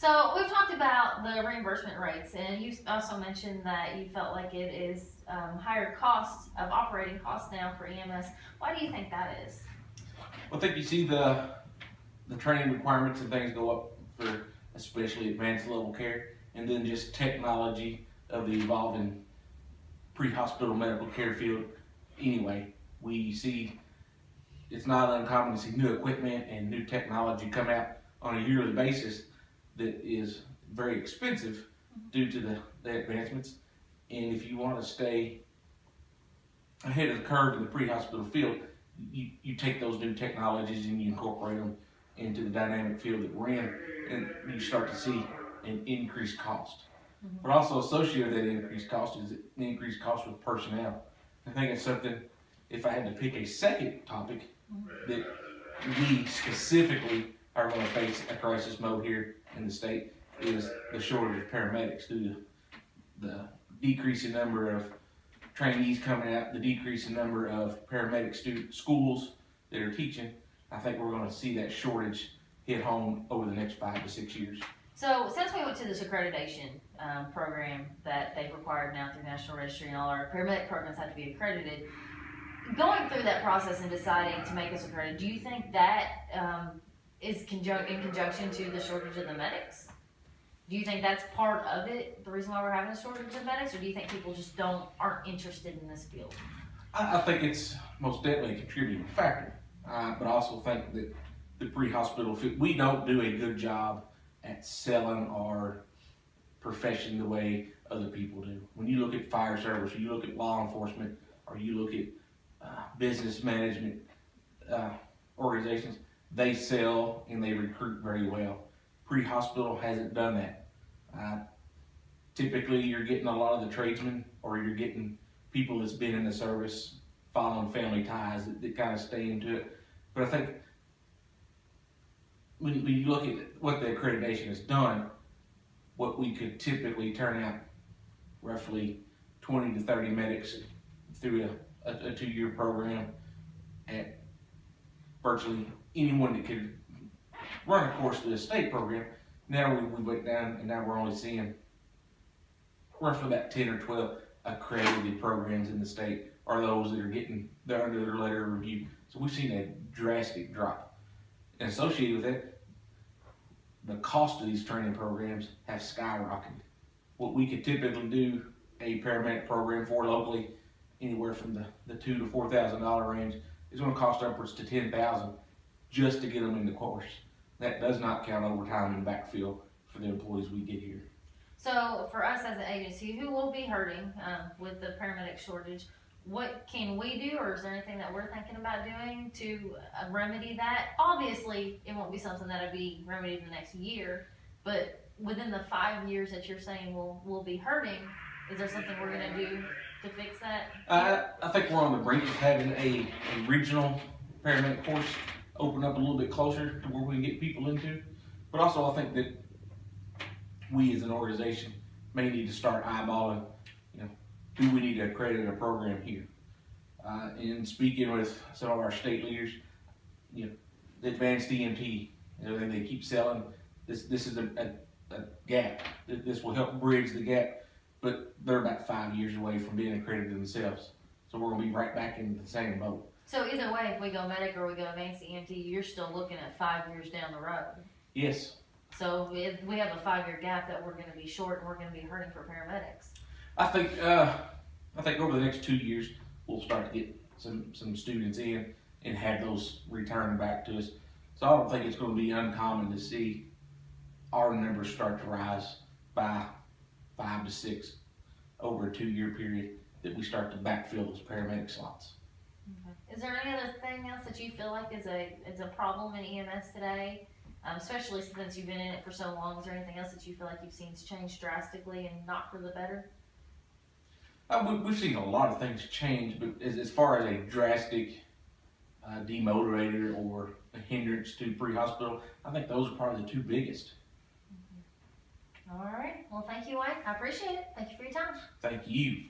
So we've talked about the reimbursement rates, and you also mentioned that you felt like it is higher costs of operating costs now for EMS. Why do you think that is? I think you see the training requirements and things go up for especially advanced level care, and then just technology of the evolving pre-hospital medical care field. Anyway, we see it's not uncommon to see new equipment and new technology come out on a yearly basis that is very expensive due to the advancements. And if you want to stay ahead of the curve in the pre-hospital field, you take those new technologies and you incorporate them into the dynamic field that we're in, and you start to see an increased cost. But also associated with that increased cost is an increased cost with personnel. I think it's something, if I had to pick a second topic that we specifically are going to face a crisis mode here in the state, is the shortage of paramedics due to the decreasing number of trainees coming out, the decreasing number of paramedic schools that are teaching. I think we're going to see that shortage hit home over the next 5 to 6 years. So since we went to this accreditation program that they've required now through National Registry, and all our paramedic programs have to be accredited, going through that process and deciding to make us accredited, do you think that is in conjunction to the shortage of the medics? Do you think that's part of it, the reason why we're having a shortage of medics, or do you think people just aren't interested in this field? I think it's most definitely a contributing factor, but I also think that the pre-hospital field, we don't do a good job at selling our profession the way other people do. When you look at fire service, or you look at law enforcement, or you look at business management organizations, they sell and they recruit very well. Pre-hospital hasn't done that. Typically, you're getting a lot of the tradesmen, or you're getting people that's been in the service, following family ties that kind of stay into it. But I think when you look at what the accreditation has done, what we could typically turn out roughly 20 to 30 medics through a 2-year program at virtually anyone that could run a course through the state program. Now we went down, and now we're only seeing roughly about 10 or 12 accredited programs in the state are those that are under their letter of review. So we've seen a drastic drop. And associated with that, the cost of these training programs have skyrocketed. What we could typically do a paramedic program for locally, anywhere from the $2,000 to $4,000 range, is going to cost upwards to $10,000 just to get them in the course. That does not count overtime and backfill for the employees we get here. So for us as an agency who will be hurting with the paramedic shortage, what can we do, or is there anything that we're thinking about doing to remedy that? Obviously, it won't be something that'll be remedied in the next year, but within the 5 years that you're saying we'll be hurting, is there something we're going to do to fix that? I think we're on the brink of having a regional paramedic course open up a little bit closer to where we can get people into. But also I think that we as an organization may need to start eyeballing, do we need to accredit a program here? In speaking with some of our state leaders, the advanced EMT, they keep selling, this is a gap. This will help bridge the gap, but they're about 5 years away from being accredited themselves. So we're gonna be right back into the same boat. So either way, if we go medic or we go advanced EMT, you're still looking at 5 years down the road. Yes. So if we have a 5-year gap that we're going to be short, and we're going to be hurting for paramedics. I think over the next 2 years we'll start to get some students in and have those returned back to us. So I don't think it's going to be uncommon to see our numbers start to rise by 5 to 6 over a 2-year period, that we start to backfill those paramedic slots. Okay. Is there any other thing else that you feel like is a problem in EMS today? Especially since you've been in it for so long, is there anything else that you feel like you've seen change drastically and not for the better? We've seen a lot of things change, but as far as a drastic demotivator or a hindrance to pre-hospital, I think those are probably the 2 biggest. All right. Well, thank you, Wayne. I appreciate it. Thank you for your time. Thank you.